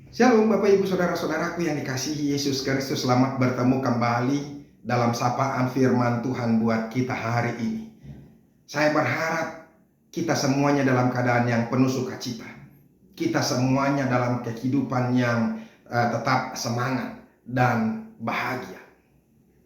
Shalom Bapak Ibu Saudara-saudaraku yang dikasihi Yesus Kristus, selamat bertemu kembali dalam sapaan firman Tuhan buat kita hari ini. Saya berharap kita semuanya dalam keadaan yang penuh sukacita. Kita semuanya dalam kehidupan yang tetap semangat dan bahagia.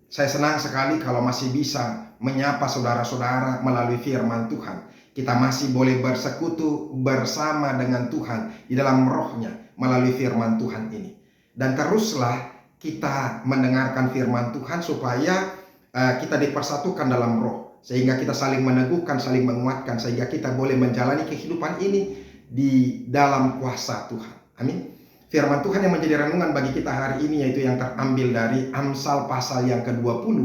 Saya senang sekali kalau masih bisa menyapa saudara-saudara melalui firman Tuhan. Kita masih boleh bersekutu bersama dengan Tuhan di dalam rohnya melalui firman Tuhan ini. Dan teruslah kita mendengarkan firman Tuhan supaya kita dipersatukan dalam roh. Sehingga kita saling meneguhkan, saling menguatkan. Sehingga kita boleh menjalani kehidupan ini di dalam kuasa Tuhan. Amin. Firman Tuhan yang menjadi renungan bagi kita hari ini yaitu yang terambil dari Amsal pasal yang ke-20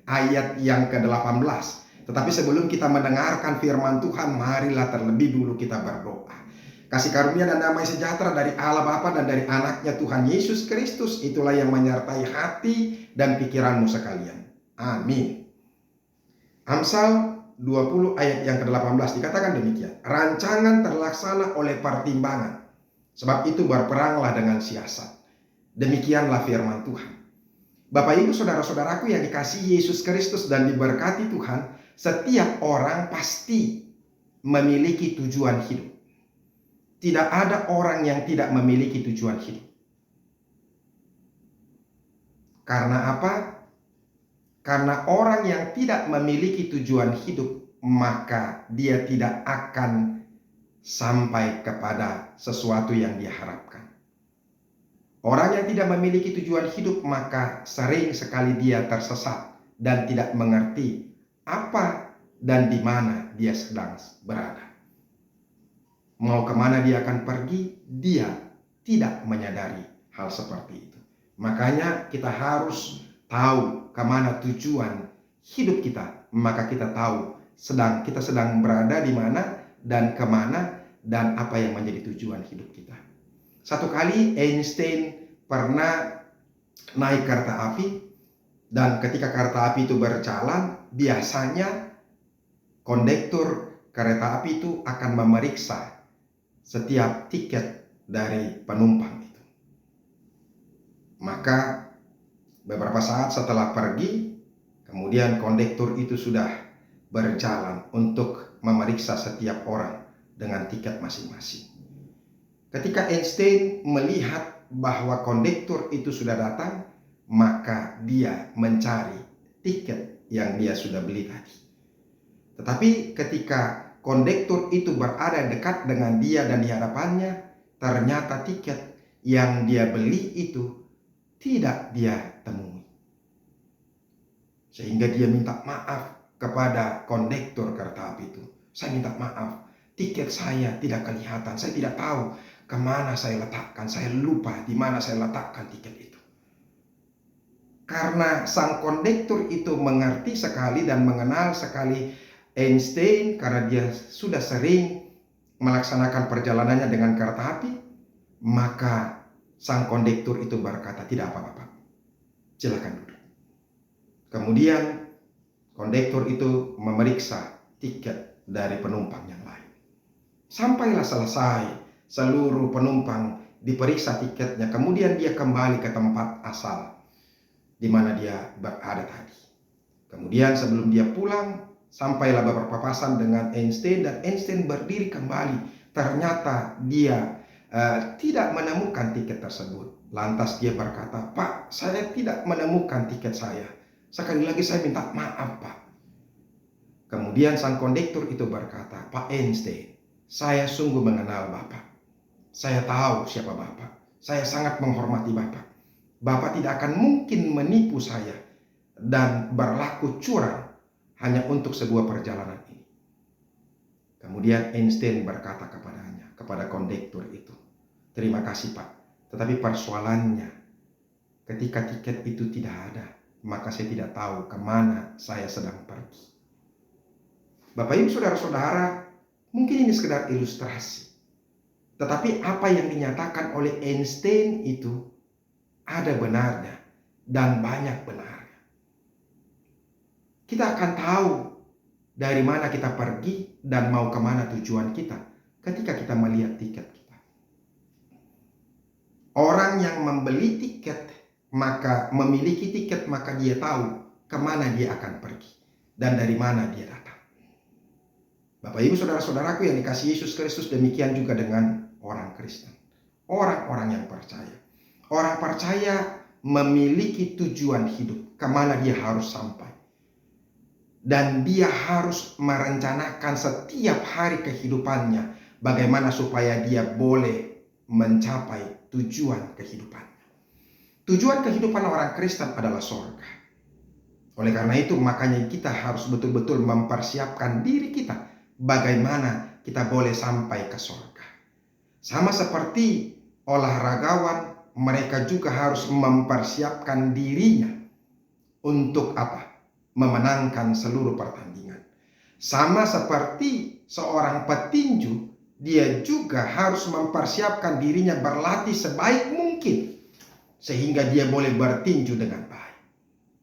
ayat yang ke-18. Tetapi sebelum kita mendengarkan firman Tuhan, marilah terlebih dulu kita berdoa. Kasih karunia dan damai sejahtera dari Allah Bapa dan dari anaknya Tuhan Yesus Kristus, itulah yang menyertai hati dan pikiranmu sekalian. Amin. Amsal 20 ayat yang ke-18 dikatakan demikian. Rancangan terlaksana oleh pertimbangan. Sebab itu berperanglah dengan siasat. Demikianlah firman Tuhan. Bapak Ibu Saudara-saudaraku yang dikasihi Yesus Kristus dan diberkati Tuhan, setiap orang pasti memiliki tujuan hidup. Tidak ada orang yang tidak memiliki tujuan hidup. Karena apa? Karena orang yang tidak memiliki tujuan hidup, maka dia tidak akan sampai kepada sesuatu yang dia harapkan. Orang yang tidak memiliki tujuan hidup maka sering sekali dia tersesat dan tidak mengerti apa dan di mana dia sedang berada. Mau kemana dia akan pergi, dia tidak menyadari hal seperti itu. Makanya kita harus tahu kemana tujuan hidup kita, maka kita tahu kita sedang berada di mana dan kemana dan apa yang menjadi tujuan hidup kita. Satu kali Einstein pernah naik kereta api, dan ketika kereta api itu berjalan, biasanya kondektur kereta api itu akan memeriksa setiap tiket dari penumpang itu. Maka beberapa saat setelah pergi, kemudian kondektur itu sudah berjalan untuk memeriksa setiap orang dengan tiket masing-masing. Ketika Einstein melihat bahwa kondektur itu sudah datang, maka dia mencari tiket yang dia sudah beli tadi. Tetapi ketika kondektur itu berada dekat dengan dia dan di hadapannya, ternyata tiket yang dia beli itu tidak dia temui. Sehingga dia minta maaf kepada kondektur kereta api itu. Saya minta maaf, tiket saya tidak kelihatan, saya tidak tahu kemana saya letakkan, saya lupa di mana saya letakkan tiket itu. Karena sang kondektur itu mengerti sekali dan mengenal sekali Einstein, karena dia sudah sering melaksanakan perjalanannya dengan kereta api, maka sang kondektur itu berkata, tidak apa-apa, silakan duduk. Kemudian kondektur itu memeriksa tiket dari penumpang yang lain. Sampailah selesai, seluruh penumpang diperiksa tiketnya. Kemudian dia kembali ke tempat asal di mana dia berada tadi. Kemudian sebelum dia pulang, sampailah berpapasan dengan Einstein dan Einstein berdiri kembali. Ternyata dia tidak menemukan tiket tersebut. Lantas dia berkata, "Pak, saya tidak menemukan tiket saya. Sekali lagi saya minta maaf, Pak." Kemudian sang kondektur itu berkata, "Pak Einstein, saya sungguh mengenal Bapak. Saya tahu siapa Bapak. Saya sangat menghormati Bapak. Bapak tidak akan mungkin menipu saya dan berlaku curang hanya untuk sebuah perjalanan ini." Kemudian Einstein berkata kepada kondektur itu, "Terima kasih Pak, tetapi persoalannya ketika tiket itu tidak ada, maka saya tidak tahu kemana saya sedang pergi." Bapak Ibu Saudara-saudara, mungkin ini sekedar ilustrasi. Tetapi apa yang dinyatakan oleh Einstein itu ada benarnya dan banyak benarnya. Kita akan tahu dari mana kita pergi dan mau kemana tujuan kita ketika kita melihat tiket kita. Orang orang yang membeli tiket, maka memiliki tiket, maka dia tahu kemana dia akan pergi dan dari mana dia datang. Bapak Ibu saudara-saudaraku yang dikasihi Yesus Kristus, demikian juga dengan orang Kristen, orang-orang yang percaya. Orang percaya memiliki tujuan hidup, kemana dia harus sampai. Dan dia harus merencanakan setiap hari kehidupannya, bagaimana supaya dia boleh mencapai tujuan kehidupannya. Tujuan kehidupan orang Kristen adalah sorga. Oleh karena itu, makanya kita harus betul-betul mempersiapkan diri kita, bagaimana kita boleh sampai ke sorga. Sama seperti olahragawan, mereka juga harus mempersiapkan dirinya untuk apa? Memenangkan seluruh pertandingan. Sama seperti seorang petinju, dia juga harus mempersiapkan dirinya berlatih sebaik mungkin sehingga dia boleh bertinju dengan baik,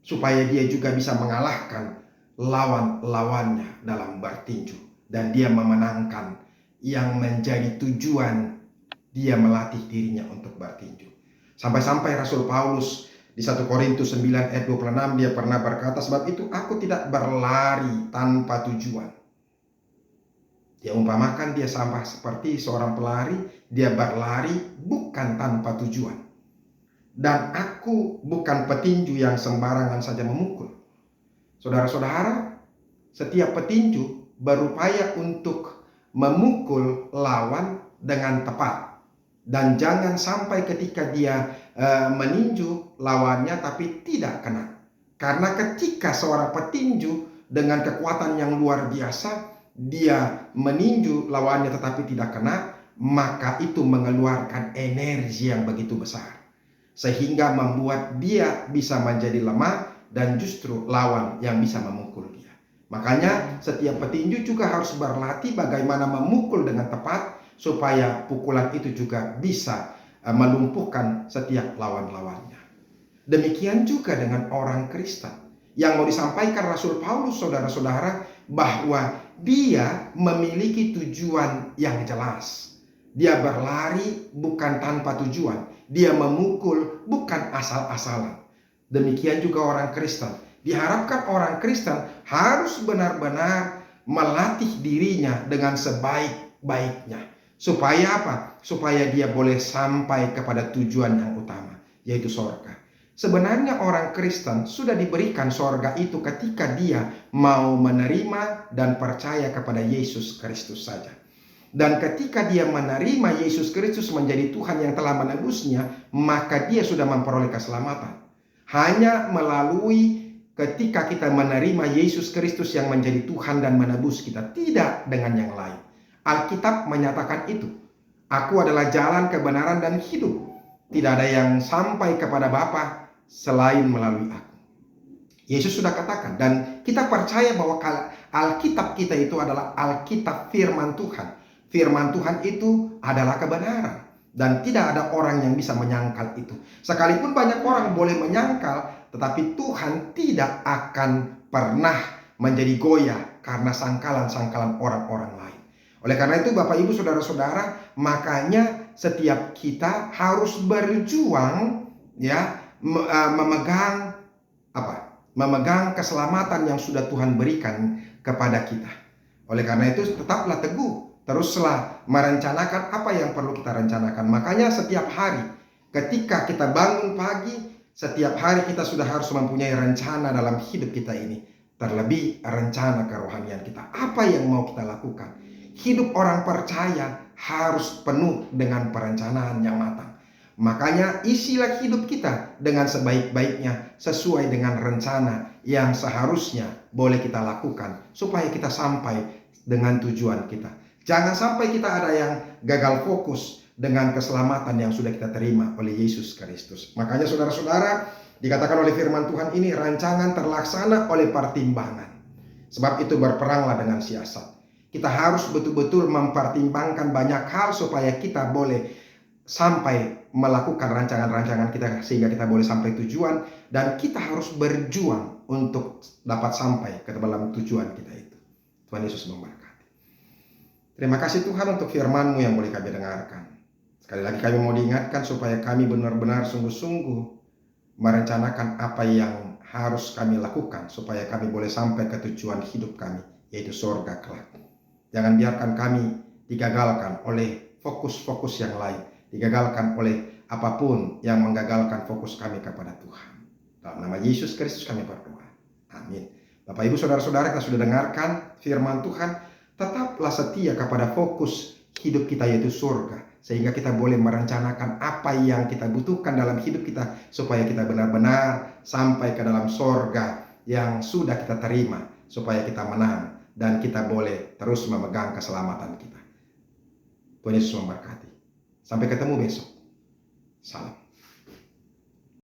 supaya dia juga bisa mengalahkan lawan-lawannya dalam bertinju dan dia memenangkan yang menjadi tujuan dia melatih dirinya untuk bertinju. Sampai-sampai Rasul Paulus di 1 Korintus 9 ayat 26 dia pernah berkata, sebab itu aku tidak berlari tanpa tujuan. Dia umpamakan dia sama seperti seorang pelari, dia berlari bukan tanpa tujuan. Dan aku bukan petinju yang sembarangan saja memukul. Saudara-saudara, setiap petinju berupaya untuk memukul lawan dengan tepat. Dan jangan sampai ketika dia meninju lawannya tapi tidak kena. Karena ketika seorang petinju dengan kekuatan yang luar biasa, dia meninju lawannya tetapi tidak kena, maka itu mengeluarkan energi yang begitu besar, sehingga membuat dia bisa menjadi lemah dan justru lawan yang bisa memukul dia. Makanya setiap petinju juga harus berlatih bagaimana memukul dengan tepat, supaya pukulan itu juga bisa melumpuhkan setiap lawan-lawannya. Demikian juga dengan orang Kristen. Yang mau disampaikan Rasul Paulus, saudara-saudara, bahwa dia memiliki tujuan yang jelas. Dia berlari bukan tanpa tujuan. Dia memukul bukan asal-asalan. Demikian juga orang Kristen. Diharapkan orang Kristen harus benar-benar melatih dirinya dengan sebaik-baiknya. Supaya apa? Supaya dia boleh sampai kepada tujuan yang utama, yaitu sorga. Sebenarnya orang Kristen sudah diberikan sorga itu ketika dia mau menerima dan percaya kepada Yesus Kristus saja. Dan ketika dia menerima Yesus Kristus menjadi Tuhan yang telah menebusnya, maka dia sudah memperoleh keselamatan. Hanya melalui ketika kita menerima Yesus Kristus yang menjadi Tuhan dan menebus kita, tidak dengan yang lain. Alkitab menyatakan itu. Aku adalah jalan, kebenaran, dan hidup. Tidak ada yang sampai kepada Bapa selain melalui aku. Yesus sudah katakan, dan kita percaya bahwa Alkitab kita itu adalah Alkitab firman Tuhan. Firman Tuhan itu adalah kebenaran. Dan tidak ada orang yang bisa menyangkal itu. Sekalipun banyak orang boleh menyangkal, tetapi Tuhan tidak akan pernah menjadi goyah karena sangkalan-sangkalan orang-orang lain. Oleh karena itu Bapak Ibu saudara-saudara, makanya setiap kita harus berjuang ya, memegang keselamatan yang sudah Tuhan berikan kepada kita. Oleh karena itu tetaplah teguh, teruslah merencanakan apa yang perlu kita rencanakan. Makanya setiap hari ketika kita bangun pagi, setiap hari kita sudah harus mempunyai rencana dalam hidup kita ini. Terlebih rencana kerohanian kita. Apa yang mau kita lakukan? Hidup orang percaya harus penuh dengan perencanaan yang matang. Makanya isilah hidup kita dengan sebaik-baiknya sesuai dengan rencana yang seharusnya boleh kita lakukan supaya kita sampai dengan tujuan kita. Jangan sampai kita ada yang gagal fokus dengan keselamatan yang sudah kita terima oleh Yesus Kristus. Makanya saudara-saudara, dikatakan oleh firman Tuhan ini, rancangan terlaksana oleh pertimbangan. Sebab itu berperanglah dengan siasat. Kita harus betul-betul mempertimbangkan banyak hal supaya kita boleh sampai melakukan rancangan-rancangan kita sehingga kita boleh sampai tujuan, dan kita harus berjuang untuk dapat sampai ke dalam tujuan kita itu. Tuhan Yesus memberkati. Terima kasih Tuhan untuk firman-Mu yang boleh kami dengarkan. Sekali lagi kami mau diingatkan supaya kami benar-benar sungguh-sungguh merencanakan apa yang harus kami lakukan supaya kami boleh sampai ke tujuan hidup kami, yaitu surga kelak. Jangan biarkan kami digagalkan oleh fokus-fokus yang lain, digagalkan oleh apapun yang menggagalkan fokus kami kepada Tuhan. Dalam nama Yesus Kristus kami berdoa. Amin. Bapak Ibu Saudara-saudara, kita sudah dengarkan firman Tuhan. Tetaplah setia kepada fokus hidup kita, yaitu surga, sehingga kita boleh merencanakan apa yang kita butuhkan dalam hidup kita supaya kita benar-benar sampai ke dalam surga yang sudah kita terima, supaya kita menang dan kita boleh terus memegang keselamatan kita. Tuhan Yesus memberkati. Sampai ketemu besok. Salam.